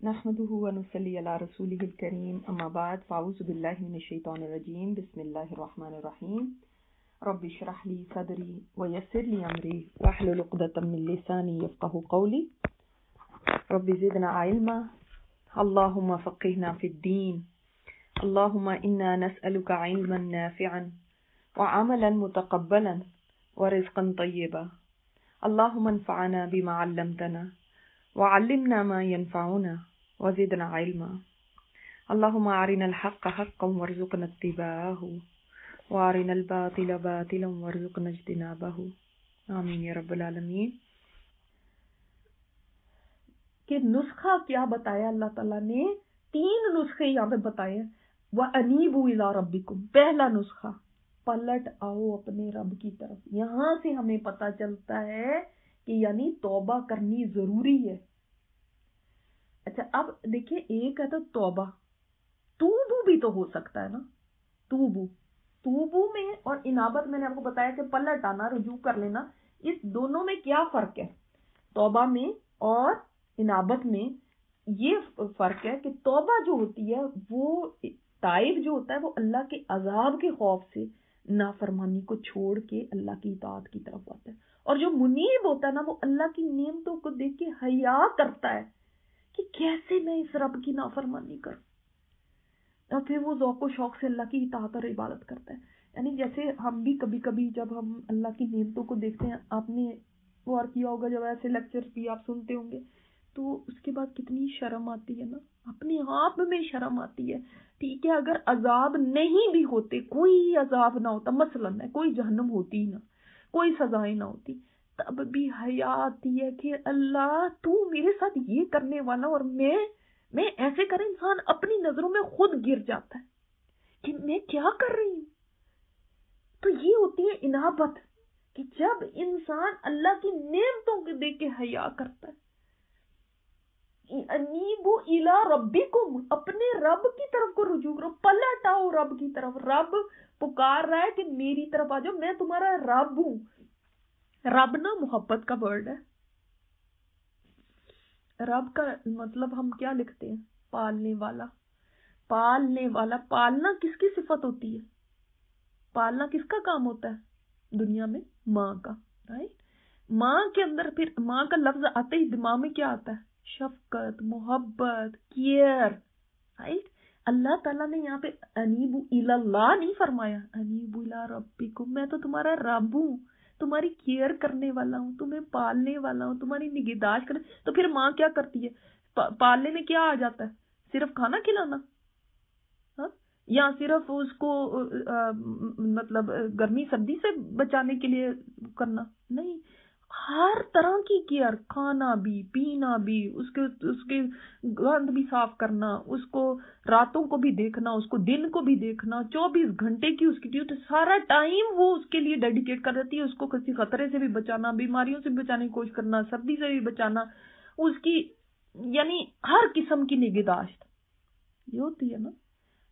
نحمده ونصلي على رسوله الكريم اما بعد فاعوذ بالله من الشيطان الرجيم بسم الله الرحمن الرحيم رب اشرح لي صدري ويسر لي امري واحلل عقدة من لساني يفقهوا قولي رب زدنا علما اللهم فقهنا في الدين اللهم انا نسألك علما نافعا وعملا متقبلا ورزقا طيبا اللهم انفعنا بما علمتنا وعلمنا ما ينفعنا وزدنا علما اللهم أرنا الحق حقا وارزقنا اتباعه وأرنا الباطل باطلا وارزقنا اجتنابه آمین یا رب العالمین۔ کہ نسخہ کیا بتایا اللہ تعالیٰ نے؟ 3 نسخے یہاں پہ بتائے ہیں۔ وَأَنِيبُوا إِلَىٰ رَبِّكُمْ، پہلا نسخہ پلٹ آؤ اپنے رب کی طرف۔ یہاں سے ہمیں پتہ چلتا ہے کہ یعنی توبہ کرنی ضروری ہے۔ اچھا اب دیکھیں، ایک ہے تو توبہ، توبو بھی تو ہو سکتا ہے نا، توبو میں اور انابت میں نے آپ کو بتایا کہ پلٹ آنا، رجوع کر لینا، اس دونوں میں کیا فرق ہے؟ توبہ میں اور انابت میں یہ فرق ہے کہ توبہ جو ہوتی ہے وہ تائب جو ہوتا ہے وہ اللہ کے عذاب کے خوف سے نافرمانی کو چھوڑ کے اللہ کی اطاعت کی طرف آتا ہے، اور جو منیب ہوتا ہے نا وہ اللہ کی نعمتوں کو دیکھ کے حیا کرتا ہے کہ کیسے میں اس رب کی نافرمانی کروں، اور پھر وہ ذوق و شوق سے اللہ کی اطاعت اور عبادت کرتا ہے۔ یعنی جیسے ہم بھی کبھی کبھی جب ہم اللہ کی نعمتوں کو دیکھتے ہیں، آپ نے غور کیا ہوگا جب ایسے لیکچر بھی آپ سنتے ہوں گے تو اس کے بعد کتنی شرم آتی ہے نا، اپنے آپ میں شرم آتی ہے۔ ٹھیک ہے، اگر عذاب نہیں بھی ہوتے، کوئی عذاب نہ ہوتا، مثلاً کوئی جہنم ہوتی نہ، کوئی سزائیں نہ ہوتی، تب بھی حیا آتی ہے کہ اللہ تو میرے ساتھ یہ کرنے والا، اور میں ایسے کریں، انسان اپنی نظروں میں خود گر جاتا ہے کہ میں کیا کر رہی ہوں۔ تو یہ ہوتی ہے انابت، کہ جب انسان اللہ کی نعمتوں کے دیکھ کے حیا کرتا ہے۔ انیبو الی ربکم، اپنے رب کی طرف کو رجوع کرو، پلٹ آؤ رب کی طرف۔ رب پکار رہا ہے کہ میری طرف آ جاؤ، میں تمہارا رب ہوں۔ رب نا محبت کا ورڈ ہے۔ رب کا مطلب ہم کیا لکھتے ہیں؟ پالنے والا، پالنے والا۔ پالنا کس کی صفت ہوتی ہے؟ پالنا کس کا کام ہوتا ہے دنیا میں؟ ماں کا، رائٹ؟ ماں کے اندر پھر ماں کا لفظ آتے ہی دماغ میں کیا آتا ہے؟ شفقت، محبت، کیئر، رائٹ؟ اللہ تعالیٰ نے یہاں پہ انیبو الی اللہ نہیں فرمایا، انیبو الی ربکم، میں تو تمہارا رب ہوں، تمہاری کیئر کرنے والا ہوں، تمہیں پالنے والا ہوں، تمہاری نگہداشت کرنے۔ تو پھر ماں کیا کرتی ہے؟ پالنے میں کیا آ جاتا ہے؟ صرف کھانا کھلانا، یا صرف اس کو مطلب گرمی سردی سے بچانے کے لیے کرنا؟ نہیں، ہر طرح کی کیئر، کھانا بھی، پینا بھی، اس کے گند بھی صاف کرنا، اس کو راتوں کو بھی دیکھنا، اس کو دن کو بھی دیکھنا، 24 گھنٹے کی اس کی ڈیوٹی، سارا ٹائم وہ اس کے لیے ڈیڈیکیٹ کر دیتی ہے۔ اس کو کسی خطرے سے بھی بچانا، بیماریوں سے بھی بچانے کی کوشش کرنا، سردی سے بھی بچانا، اس کی یعنی ہر قسم کی نگہداشت یہ ہوتی ہے نا۔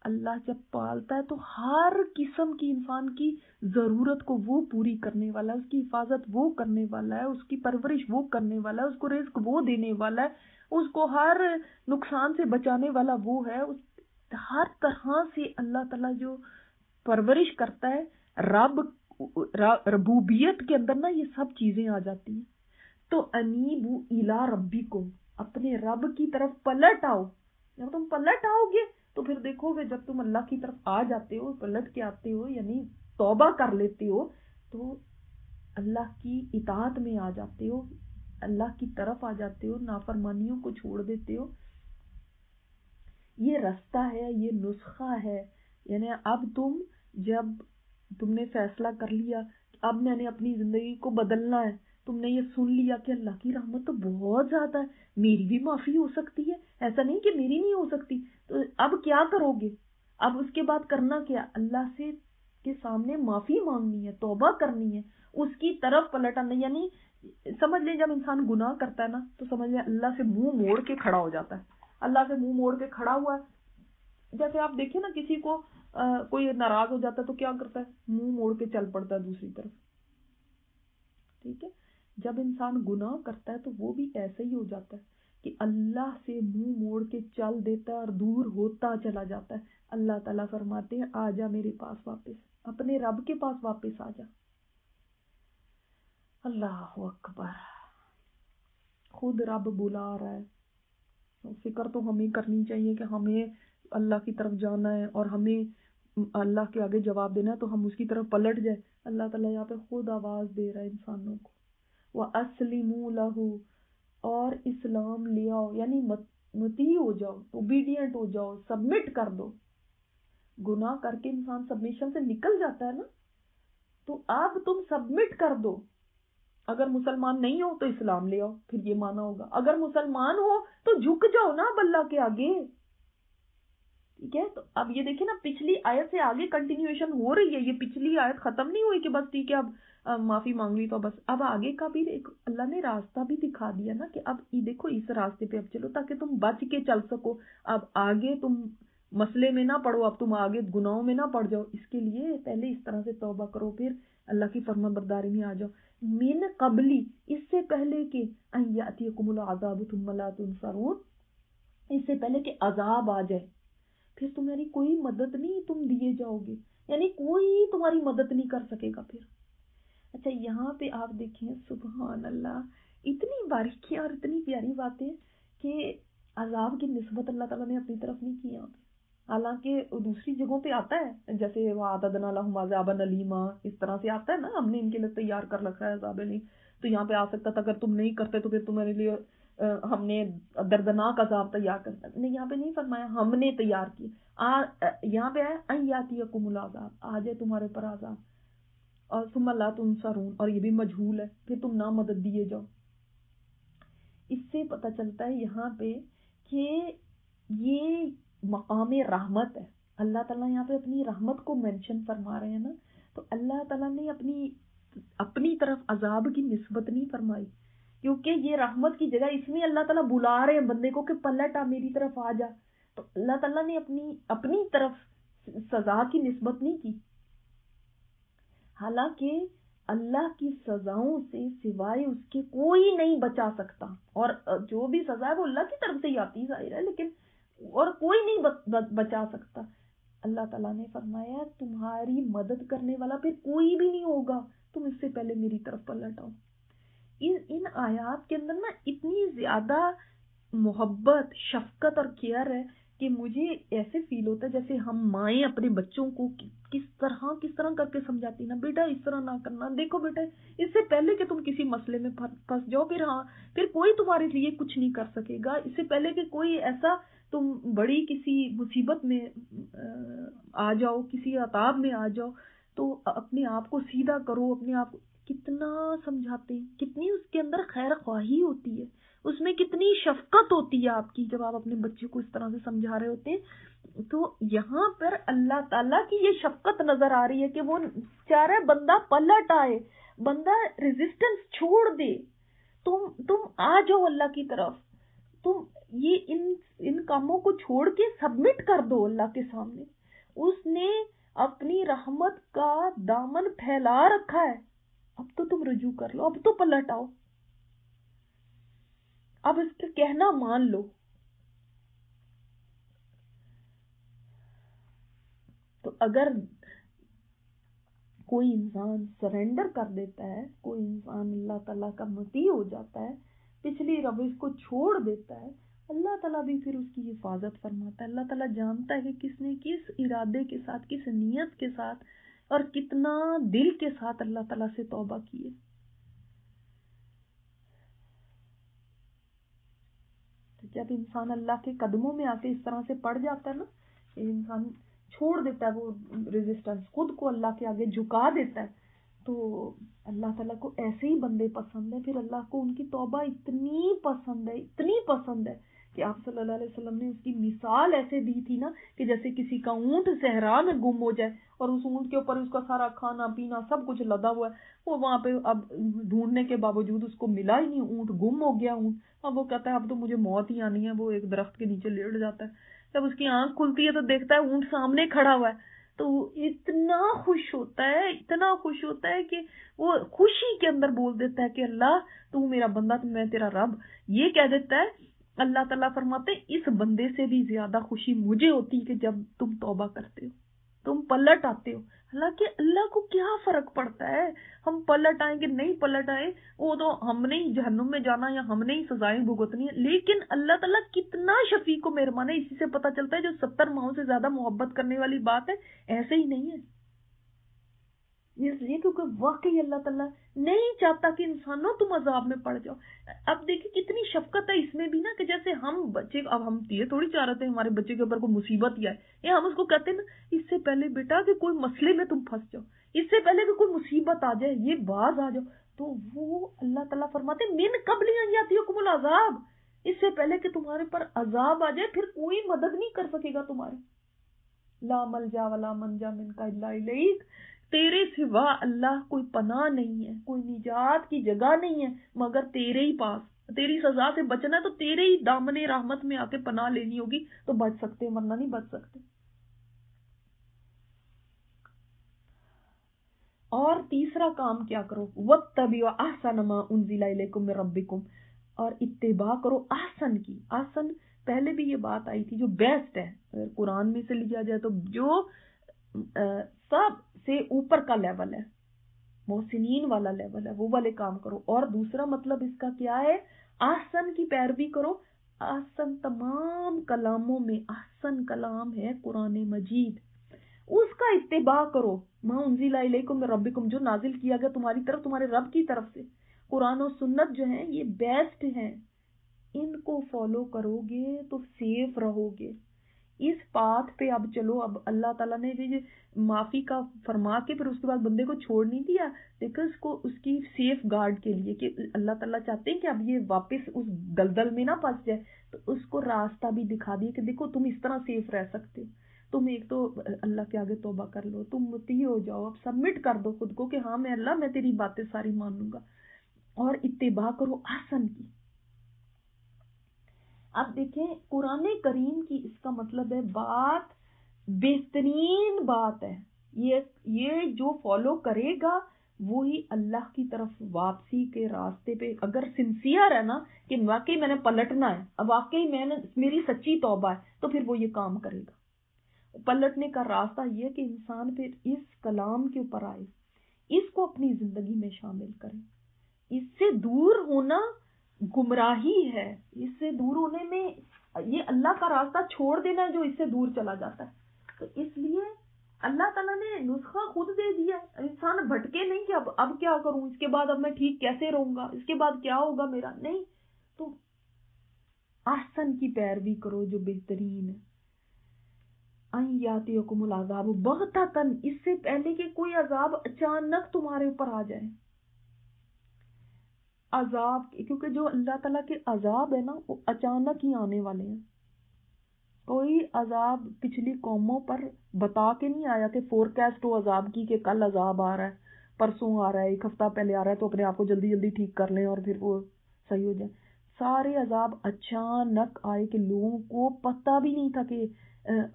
اللہ جب پالتا ہے تو ہر قسم کی انسان کی ضرورت کو وہ پوری کرنے والا ہے، اس کی حفاظت وہ کرنے والا ہے، اس کی پرورش وہ کرنے والا ہے، اس کو رزق وہ دینے والا ہے، اس کو ہر نقصان سے بچانے والا وہ ہے۔ ہر طرح سے اللہ تعالیٰ جو پرورش کرتا ہے، ربوبیت کے اندر نا یہ سب چیزیں آ جاتی ہیں۔ تو انیبو الی ربکم، اپنے رب کی طرف پلٹ آؤ۔ جب تم پلٹ آؤ گے تو پھر دیکھو گے، جب تم اللہ کی طرف آ جاتے ہو، پلٹ کے آتے ہو، یعنی توبہ کر لیتے ہو، تو اللہ کی اطاعت میں آ جاتے ہو، اللہ کی طرف آ جاتے ہو، نافرمانیوں کو چھوڑ دیتے ہو۔ یہ رستہ ہے، یہ نسخہ ہے۔ یعنی اب جب تم نے فیصلہ کر لیا اب میں نے اپنی زندگی کو بدلنا ہے، تم نے یہ سن لیا کہ اللہ کی رحمت تو بہت زیادہ ہے، میری بھی معافی ہو سکتی ہے، ایسا نہیں کہ میری نہیں ہو سکتی، تو اب کیا کرو گے؟ اب اس کے بعد کرنا کیا؟ اللہ سے کے سامنے معافی مانگنی ہے، توبہ کرنی ہے، اس کی طرف پلٹنا۔ یعنی سمجھ لیں جب انسان گناہ کرتا ہے نا تو سمجھ لیں اللہ سے منہ موڑ کے کھڑا ہو جاتا ہے۔ اللہ سے منہ موڑ کے کھڑا ہوا ہے، جیسے آپ دیکھیں نا کسی کو کوئی ناراض ہو جاتا ہے تو کیا کرتا ہے؟ منہ موڑ کے چل پڑتا ہے دوسری طرف۔ ٹھیک ہے، جب انسان گناہ کرتا ہے تو وہ بھی ایسا ہی ہو جاتا ہے کہ اللہ سے منہ موڑ کے چل دیتا ہے اور دور ہوتا چلا جاتا ہے. اللہ تعالیٰ فرماتے ہیں آ جا میرے پاس واپس, اپنے رب کے پاس واپس آ جا. اللہ اکبر, خود رب بلا رہا ہے. فکر تو ہمیں کرنی چاہیے کہ ہمیں اللہ کی طرف جانا ہے اور ہمیں اللہ کے آگے جواب دینا ہے, تو ہم اس کی طرف پلٹ جائے. اللہ تعالیٰ یہاں پہ خود آواز دے رہا ہے انسانوں کو, وَأَسْلِمُوا لَهُ, اور اسلام لے آؤ, یعنی مطیع ہو جاؤ, اوبیڈینٹ ہو جاؤ, سبمٹ کر دو. گناہ کر کے انسان سبمیشن سے نکل جاتا ہے نا, تو اب تم سبمٹ کر دو. اگر مسلمان نہیں ہو تو اسلام لے آؤ, پھر یہ مانا ہوگا. اگر مسلمان ہو تو جھک جاؤ نا اب اللہ کے آگے. ٹھیک ہے, تو اب یہ دیکھیں نا, پچھلی آیت سے آگے کنٹینیوشن ہو رہی ہے. یہ پچھلی آیت ختم نہیں ہوئی کہ بس ٹھیک ہے اب معافی مانگ لی تو بس. اب آگے کا بھی اللہ نے راستہ بھی دکھا دیا نا کہ اب یہ دیکھو اس راستے پہ اب چلو تاکہ تم بچ کے چل سکو. اب آگے تم مسئلے میں نہ پڑو, اب تم آگے گناہوں میں نہ پڑ جاؤ. اس کے لیے پہلے اس طرح سے توبہ کرو, پھر اللہ کی فرما برداری میں آ جاؤ. من قبلی, اس سے پہلے کہ ان یاتیکم العذاب ثم لا تنصرون, اس سے پہلے کہ عذاب آ جائے پھر تمہاری کوئی مدد نہیں تم دیے جاؤ گے, یعنی کوئی تمہاری مدد نہیں کر سکے گا پھر. اچھا یہاں پہ آپ دیکھیں, سبحان اللہ, اتنی باریکیاں اور اتنی پیاری باتیں کہ عذاب کی نسبت اللہ تعالیٰ نے اپنی طرف نہیں کی یہاں پہ. حالانکہ دوسری جگہوں پہ آتا ہے, جیسے وَأَعْتَدْنَا لَهُمْ عَذَابًا أَلِيمًا, اس طرح سے آتا ہے نا, ہم نے ان کے لیے تیار کر رکھا ہے عذاب الیم. تو یہاں پہ آ سکتا تھا اگر تم نہیں کرتے تو پھر تمہارے لیے ہم نے دردناک عذاب تیار کرتا. نہیں, یہاں پہ نہیں فرمایا ہم نے تیار کی, یہاں پہ ہے ان یاتیکم العذاب, آ جائے تمہارے پر عذاب, اور ثم لا تنصرون, اور یہ بھی مجہول ہے, پھر تم نہ مدد دیے جاؤ. اس سے پتہ چلتا ہے یہاں پہ کہ یہ مقام رحمت ہے. اللہ تعالیٰ یہاں پہ اپنی رحمت کو مینشن فرما رہے ہیں نا, تو اللہ تعالیٰ نے اپنی طرف عذاب کی نسبت نہیں فرمائی, کیونکہ یہ رحمت کی جگہ اس میں اللہ تعالیٰ بلا رہے ہیں بندے کو کہ پلٹ آ, میری طرف آ جا. تو اللہ تعالیٰ نے اپنی طرف سزا کی نسبت نہیں کی. حالانکہ اللہ کی سزاؤں سے سوائے اس کے کوئی نہیں بچا سکتا, اور جو بھی سزا ہے وہ اللہ کی طرف سے ہی آتی ظاہر ہے, لیکن اور کوئی نہیں بچا سکتا. اللہ تعالیٰ نے فرمایا تمہاری مدد کرنے والا پھر کوئی بھی نہیں ہوگا, تم اس سے پہلے میری طرف پلٹ آؤ. ان آیات کے اندر نا اتنی زیادہ محبت, شفقت اور کیئر ہے کہ مجھے ایسے فیل ہوتا ہے جیسے ہم مائیں اپنے بچوں کو کس طرح کر کے سمجھاتی نا, بیٹا اس طرح نہ کرنا, دیکھو بیٹا اس سے پہلے کہ تم کسی مسئلے میں پھنس جاؤ, پھر کوئی تمہارے لیے کچھ نہیں کر سکے گا. اس سے پہلے کہ کوئی ایسا تم بڑی کسی مصیبت میں آ جاؤ, کسی عذاب میں آ جاؤ, تو اپنے آپ کو سیدھا کرو. اپنے آپ کو کتنا سمجھاتے ہیں, کتنی اس کے اندر خیر خواہی ہوتی ہے, اس میں کتنی شفقت ہوتی ہے آپ کی جب آپ اپنے بچے کو اس طرح سے سمجھا رہے ہوتے ہیں. تو یہاں پر اللہ تعالیٰ کی یہ شفقت نظر آ رہی ہے کہ وہ چاہ رہا ہے بندہ پلٹ آئے, بندہ ریزسٹنس چھوڑ دے, تم آ جاؤ اللہ کی طرف, تم یہ ان کاموں کو چھوڑ کے سبمٹ کر دو اللہ کے سامنے. اس نے اپنی رحمت کا دامن پھیلا رکھا ہے, اب تو تم رجوع کر لو, اب تو پلٹ آؤ, اب اس کا کہنا مان لو. تو اگر کوئی انسان سرنڈر کر دیتا ہے, کوئی انسان اللہ تعالیٰ کا مطیع ہو جاتا ہے, پچھلی روش کو چھوڑ دیتا ہے, اللہ تعالیٰ بھی پھر اس کی حفاظت فرماتا ہے. اللہ تعالیٰ جانتا ہے کہ کس نے کس ارادے کے ساتھ, کس نیت کے ساتھ اور کتنا دل کے ساتھ اللہ تعالیٰ سے توبہ کی ہے. تو جب انسان اللہ کے قدموں میں آ کے اس طرح سے پڑ جاتا ہے نا, انسان چھوڑ دیتا ہے وہ ریزسٹنس, خود کو اللہ کے آگے جھکا دیتا ہے, تو اللہ تعالیٰ کو ایسے ہی بندے پسند ہیں. پھر اللہ کو ان کی توبہ اتنی پسند ہے کہ آپ صلی اللہ علیہ وسلم نے اس کی مثال ایسے دی تھی نا کہ جیسے کسی کا اونٹ صحرا میں گم ہو جائے اور اس اونٹ کے اوپر اس کا سارا کھانا پینا سب کچھ لدا ہوا ہے, وہ وہاں پہ اب ڈھونڈنے کے باوجود اس کو ملا ہی نہیں, اونٹ گم ہو گیا. اونٹ اب وہ کہتا ہے اب تو مجھے موت ہی آنی ہے. وہ ایک درخت کے نیچے لیٹ جاتا ہے, جب اس کی آنکھ کھلتی ہے تو دیکھتا ہے اونٹ سامنے کھڑا ہوا ہے, تو اتنا خوش ہوتا ہے کہ وہ خوشی کے اندر بول دیتا ہے کہ اللہ تو میرا بندہ, تو میں تیرا رب, یہ کہہ دیتا ہے. اللہ تعالیٰ فرماتے ہیں اس بندے سے بھی زیادہ خوشی مجھے ہوتی کہ جب تم توبہ کرتے ہو، تم پلٹ آتے ہو۔ حالانکہ اللہ کو کیا فرق پڑتا ہے ہم پلٹ آئیں کہ نہیں پلٹ آئیں، وہ تو ہم نے ہی جہنم میں جانا یا ہم نے ہی سزائیں بھگتنی ہے، لیکن اللہ تعالیٰ کتنا شفیق و مہربان ہے، اسی سے پتہ چلتا ہے جو 70 ماہوں سے زیادہ محبت کرنے والی بات ہے ایسے ہی نہیں ہے۔ اس لیے کیونکہ واقعی اللہ تعالیٰ نہیں چاہتا کہ انسانوں تم عذاب میں پڑ جاؤ۔ اب دیکھیں کتنی شفقت ہے اس میں بھی نا، کہ جیسے ہم بچے، اب ہم یہ تھوڑی چاہ رہے تھے ہمارے بچے کے اوپر کوئی مصیبت ہی آئے، یا ہم اس کو کہتے ہیں نا اس سے پہلے بیٹا کہ کوئی مسئلے میں تم پھنس جاؤ، اس سے پہلے کہ کوئی مصیبت آ جائے، یہ باز آ جاؤ، تو وہ اللہ تعالیٰ فرماتے من قبل ان یاتیکم العذاب، اس سے پہلے کہ تمہارے پر عذاب آ جائے پھر کوئی مدد نہیں کر سکے گا تمہارے۔ لا ملجا ولا منجا منک الا الیک، تیرے سوا اللہ کوئی پناہ نہیں ہے، کوئی نجات کی جگہ نہیں ہے مگر تیرے ہی پاس۔ تیری سزا سے بچنا ہے تو تیرے ہی دامن رحمت میں آ کے پناہ لینی ہوگی تو بچ سکتے ہیں، ورنہ نہیں بچ سکتے۔ اور تیسرا کام کیا کرو، واتبعوا احسن ما انزل الیکم من ربکم، اور اتباع کرو احسن کی۔ احسن پہلے بھی یہ بات آئی تھی جو بیسٹ ہے، اگر قرآن میں سے لیا جائے تو جو سب سے اوپر کا لیول ہے، محسنین والا لیول ہے، وہ والے کام کرو۔ اور دوسرا مطلب اس کا کیا ہے، احسن کی پیروی کرو۔ احسن تمام کلاموں میں احسن کلام ہے قرآن مجید، اس کا اتباع کرو۔ ما انزل الیکم من ربکم، جو نازل کیا گیا تمہاری طرف تمہارے رب کی طرف سے، قرآن و سنت جو ہیں یہ بیسٹ ہیں، ان کو فالو کرو گے تو سیف رہو گے۔ اس پاتھ پہ اب چلو۔ اب اللہ تعالیٰ نے معافی کا فرما کے پھر اس کے بعد بندے کو چھوڑ نہیں دیا، دیکھو اس کو اس کی سیف گارڈ کے لیے کہ اللہ تعالیٰ چاہتے ہیں کہ اب یہ واپس اس دلدل میں نہ پھنس جائے، تو اس کو راستہ بھی دکھا دیا کہ دیکھو تم اس طرح سیف رہ سکتے، تم ایک تو اللہ کے آگے توبہ کر لو، تم مطیع ہو جاؤ، اب سبمٹ کر دو خود کو کہ ہاں میں اللہ، میں تیری باتیں ساری مانوں گا، اور اتباع کرو احسن کی۔ اب دیکھیں قرآن کریم کی اس کا مطلب ہے بات بہترین بات ہے، یہ جو فالو کرے گا وہی اللہ کی طرف واپسی کے راستے پہ، اگر سنسیئر ہے نا کہ واقعی میں نے پلٹنا ہے، اب واقعی میری سچی توبہ ہے، تو پھر وہ یہ کام کرے گا۔ پلٹنے کا راستہ یہ کہ انسان پھر اس کلام کے اوپر آئے، اس کو اپنی زندگی میں شامل کرے۔ اس سے دور ہونا گمراہی ہے، اس سے دور ہونے میں یہ اللہ کا راستہ چھوڑ دینا ہے جو اس سے دور چلا جاتا ہے۔ تو اس لیے اللہ تعالیٰ نے نسخہ خود دے دیا، انسان بھٹکے نہیں کہ اب کیا کروں، اس کے بعد اب میں ٹھیک کیسے رہوں گا، اس کے بعد کیا ہوگا میرا، نہیں، تو احسن کی پیروی کرو جو بہترین ہے۔ ان یاتیکم العذاب بغتۃ، اس سے پہلے کہ کوئی عذاب اچانک تمہارے اوپر آ جائے۔ عذاب کیونکہ جو اللہ تعالیٰ کے عذاب ہے نا وہ اچانک ہی آنے والے ہیں، کوئی عذاب پچھلی قوموں پر بتا کے نہیں آیا کہ فورکاسٹ ہو عذاب کی کہ کل عذاب آ رہا ہے، پرسوں آ رہا ہے، ایک ہفتہ پہلے آ رہا ہے، تو اپنے آپ کو جلدی جلدی ٹھیک کر لیں اور پھر وہ صحیح ہو جائے۔ سارے عذاب اچانک آئے کہ لوگوں کو پتہ بھی نہیں تھا کہ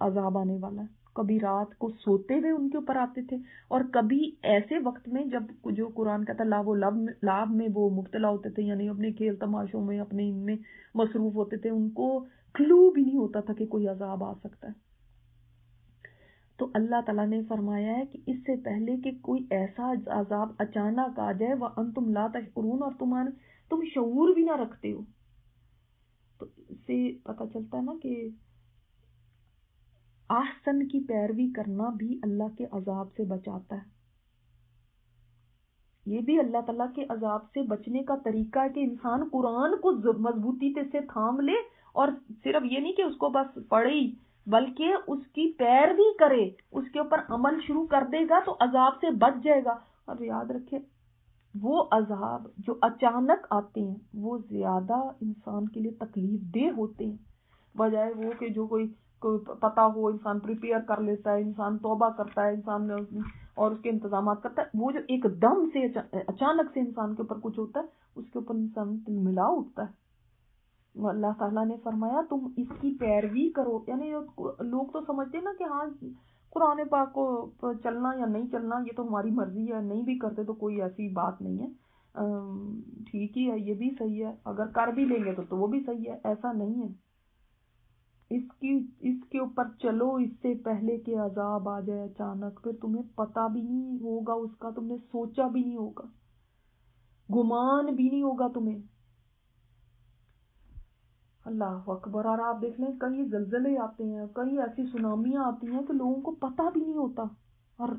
عذاب آنے والا ہے، کبھی رات کو سوتے ہوئے ان کے اوپر آتے تھے، اور کبھی ایسے وقت میں جب جو قرآن کہتا ہے لعب میں وہ مبتلا ہوتے تھے، یعنی اپنے کھیل تماشوں میں اپنے ان میں مصروف ہوتے تھے، ان کو کلو بھی نہیں ہوتا تھا کہ کوئی عذاب آ سکتا ہے۔ تو اللہ تعالیٰ نے فرمایا ہے کہ اس سے پہلے کہ کوئی ایسا عذاب اچانک آ جائے وَأَنْتُمْ لَا تَشْعُرُونَ، اور تم شعور بھی نہ رکھتے ہو، تو اس سے پتہ چلتا ہے نا کہ احسن کی پیروی کرنا بھی اللہ کے عذاب سے بچاتا ہے۔ یہ بھی اللہ تعالیٰ کے عذاب سے بچنے کا طریقہ ہے کہ انسان قرآن کو مضبوطی سے تھام لے، اور صرف یہ نہیں کہ اس کو بس پڑھے ہی، بلکہ اس کی پیروی کرے، اس کے اوپر عمل شروع کر دے گا تو عذاب سے بچ جائے گا۔ اور یاد رکھے وہ عذاب جو اچانک آتے ہیں وہ زیادہ انسان کے لیے تکلیف دہ ہوتے ہیں، بجائے وہ کہ جو کوئی پتہ ہو، انسان پریپیئر کر لیتا ہے، انسان توبہ کرتا ہے، انسان اور اس کے انتظامات کرتا ہے۔ وہ جو ایک دم سے اچانک سے انسان کے اوپر کچھ ہوتا ہے، اس کے اوپر انسان ملا اٹھتا ہے۔ اللہ تعالیٰ نے فرمایا تم اس کی پیروی کرو، یعنی لوگ تو سمجھتے ہیں نا کہ ہاں قرآن پاک کو چلنا یا نہیں چلنا یہ تو ہماری مرضی ہے، نہیں بھی کرتے تو کوئی ایسی بات نہیں ہے، ٹھیک ہی ہے، یہ بھی صحیح ہے، اگر کر بھی لیں گے تو وہ بھی صحیح ہے. ایسا نہیں ہے. اس کے اوپر چلو اس سے پہلے کہ عذاب آ جائے اچانک، پھر تمہیں پتہ بھی نہیں ہوگا اس کا، تم نے سوچا بھی نہیں ہوگا، گمان بھی نہیں ہوگا تمہیں. اللہ اکبر. اور آپ دیکھ لیں کئی زلزلے آتے ہیں، کئی ایسی سونامیاں آتی ہیں کہ لوگوں کو پتہ بھی نہیں ہوتا اور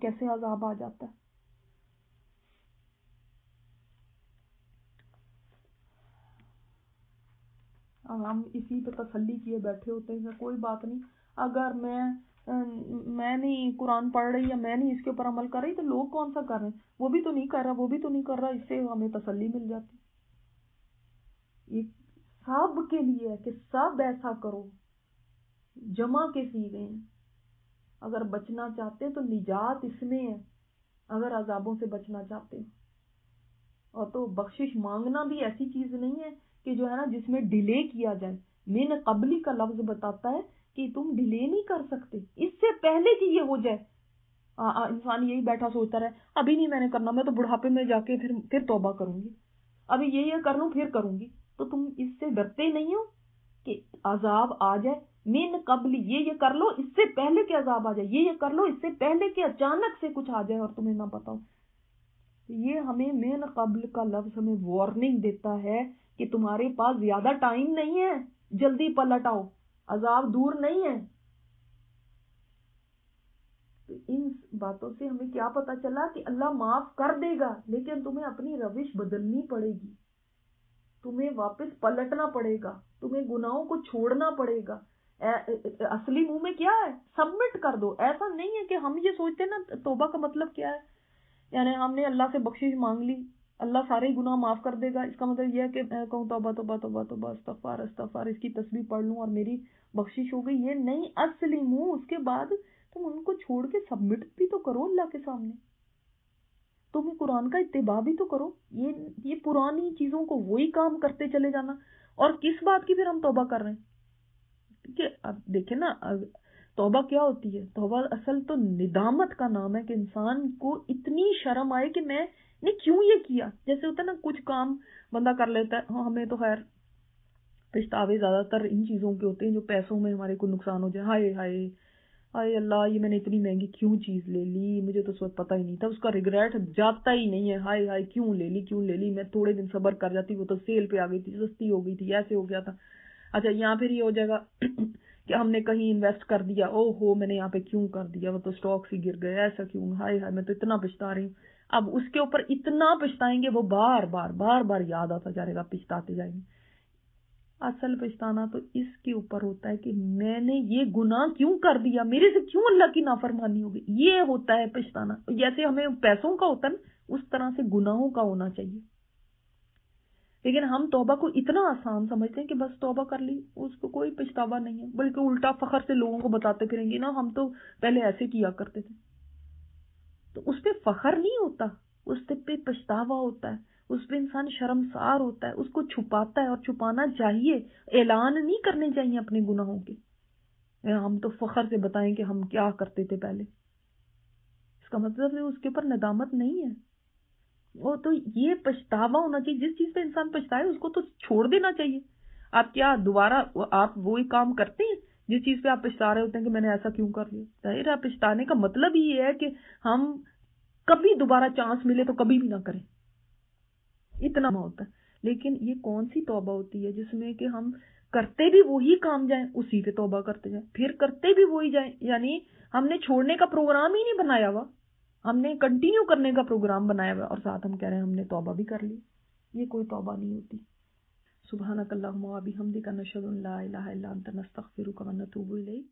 کیسے عذاب آ جاتا ہے. ہم اسی پہ تسلی کیے بیٹھے ہوتے ہیں، کوئی بات نہیں، اگر میں نہیں قرآن پڑھ رہی یا میں نہیں اس کے اوپر عمل کر رہی تو لوگ کون سا کر رہے ہیں، وہ بھی تو نہیں کر رہا، وہ بھی تو نہیں کر رہا، اس سے ہمیں تسلی مل جاتی. یہ سب کے لیے ہے کہ سب ایسا کرو، جمع کے سیدھے ہیں. اگر بچنا چاہتے تو نجات اس میں ہے، اگر عذابوں سے بچنا چاہتے. اور تو بخشش مانگنا بھی ایسی چیز نہیں ہے کہ جو ہے نا جس میں ڈیلے کیا جائے. من قبلی کا لفظ بتاتا ہے کہ تم ڈیلے نہیں کر سکتے، اس سے پہلے کہ یہ ہو جائے. انسان یہی بیٹھا سوچتا رہے ابھی نہیں میں نے کرنا، میں تو بڑھاپے میں جا کے پھر توبہ کروں گی، ابھی یہ کر لوں پھر کروں گی. تو تم اس سے ڈرتے نہیں ہو کہ عذاب آ جائے؟ من قبل یہ کر لو اس سے پہلے کہ عذاب آ جائے، یہ کر لو اس سے پہلے کہ اچانک سے کچھ آ جائے اور تمہیں نہ پتا ہو. یہ ہمیں من قبل کا لفظ ہمیں وارننگ دیتا ہے کہ تمہارے پاس زیادہ ٹائم نہیں ہے، جلدی پلٹ آؤ، عذاب دور نہیں ہے. تو ان باتوں سے ہمیں کیا پتا چلا کہ اللہ معاف کر دے گا، لیکن تمہیں اپنی روش بدلنی پڑے گی، تمہیں واپس پلٹنا پڑے گا، تمہیں گناہوں کو چھوڑنا پڑے گا. اصلی منہ میں کیا ہے؟ سبمٹ کر دو. ایسا نہیں ہے کہ ہم یہ سوچتے نا توبہ کا مطلب کیا ہے، یعنی ہم نے اللہ سے بخشش مانگ لی اللہ سارے گناہ معاف کر دے گا، اس کا مطلب یہ ہے کہ میں کہوں توبہ توبہ توبہ توبہ استغفار استغفار، اس کی تسبیح پڑھ لوں اور میری بخشش ہو گئی. یہ نہیں اصلی منہ. اس کے بعد تم ان کو چھوڑ کے سبمٹ بھی تو کرو اللہ کے سامنے، تم قرآن کا اتباع بھی تو کرو. یہ پرانی چیزوں کو وہی کام کرتے چلے جانا. اور کس بات کی پھر ہم توبہ کر رہے ہیں؟ کہ اب دیکھیں نا توبہ کیا ہوتی ہے. توبہ اصل تو ندامت کا نام ہے کہ انسان کو اتنی شرم آئے کہ میں نے کیوں یہ کیا. جیسے ہوتا ہے نا کچھ کام بندہ کر لیتا ہے، ہمیں تو خیر پچھتاوے زیادہ تر ان چیزوں کے ہوتے ہیں جو پیسوں میں ہمارے کو نقصان ہو جائے. ہائے ہائے ہائے اللہ، یہ میں نے اتنی مہنگی کیوں چیز لے لی، مجھے تو اس وقت پتہ ہی نہیں تھا. اس کا ریگریٹ جاتا ہی نہیں ہے، ہائے ہائے کیوں لے لی، میں تھوڑے دن صبر کر جاتی، وہ تو سیل پہ آ گئی تھی، سستی ہو گئی تھی، ایسے ہو گیا تھا. اچھا یہاں پھر یہ ہو جائے گا کہ ہم نے کہیں انویسٹ کر دیا، او ہو میں نے یہاں پہ کیوں کر دیا، وہ تو اسٹاکس ہی گر گئے، ایسا کیوں، ہائے ہائے میں تو اتنا پچھتا رہی ہوں. اب اس کے اوپر اتنا پچھتائیں گے، وہ بار بار یاد آتا جائے گا، پچھتاتے جائیں گے. اصل پچھتانا تو اس کے اوپر ہوتا ہے کہ میں نے یہ گناہ کیوں کر دیا، میرے سے کیوں اللہ کی نافرمانی ہو گئی، یہ ہوتا ہے پچھتانا. جیسے ہمیں پیسوں کا ہوتا ہے اس طرح سے گناہوں کا ہونا چاہیے. لیکن ہم توبہ کو اتنا آسان سمجھتے ہیں کہ بس توبہ کر لی، اس کو کوئی پچھتاوا نہیں ہے، بلکہ الٹا فخر سے لوگوں کو بتاتے پھریں گے نا ہم تو پہلے ایسے کیا کرتے تھے. تو اس پہ فخر نہیں ہوتا، اس پہ پچھتاوا ہوتا ہے، اس پہ انسان شرمسار ہوتا ہے، اس کو چھپاتا ہے. اور چھپانا چاہیے، اعلان نہیں کرنے چاہیے اپنے گناہوں کے. ہم تو فخر سے بتائیں کہ ہم کیا کرتے تھے پہلے، اس کا مطلب اس کے اوپر ندامت نہیں ہے. وہ تو یہ پچھتاوا ہونا چاہیے. جس چیز پہ انسان پچھتائے اس کو تو چھوڑ دینا چاہیے. آپ کیا دوبارہ آپ وہی کام کرتے ہیں جس چیز پہ آپ پچھتا رہے ہوتے ہیں کہ میں نے ایسا کیوں کر لیا. ظاہر پچھتانے کا مطلب یہ ہے کہ ہم کبھی دوبارہ چانس ملے تو کبھی بھی نہ کریں، اتنا ہوتا ہے. لیکن یہ کون سی توبہ ہوتی ہے جس میں کہ ہم کرتے بھی وہی کام جائیں، اسی پہ توبہ کرتے جائیں، پھر کرتے بھی وہی جائیں. یعنی ہم نے چھوڑنے کا پروگرام ہی نہیں بنایا ہوا، ہم نے کنٹینیو کرنے کا پروگرام بنایا ہوا، اور ساتھ ہم کہہ رہے ہیں ہم نے توبہ بھی کر لی. یہ کوئی توبہ نہیں ہوتی. سبحانک اللہم و بحمدک، نشہد ان لا الہ الا انت، نستغفرک و نتوب الیک.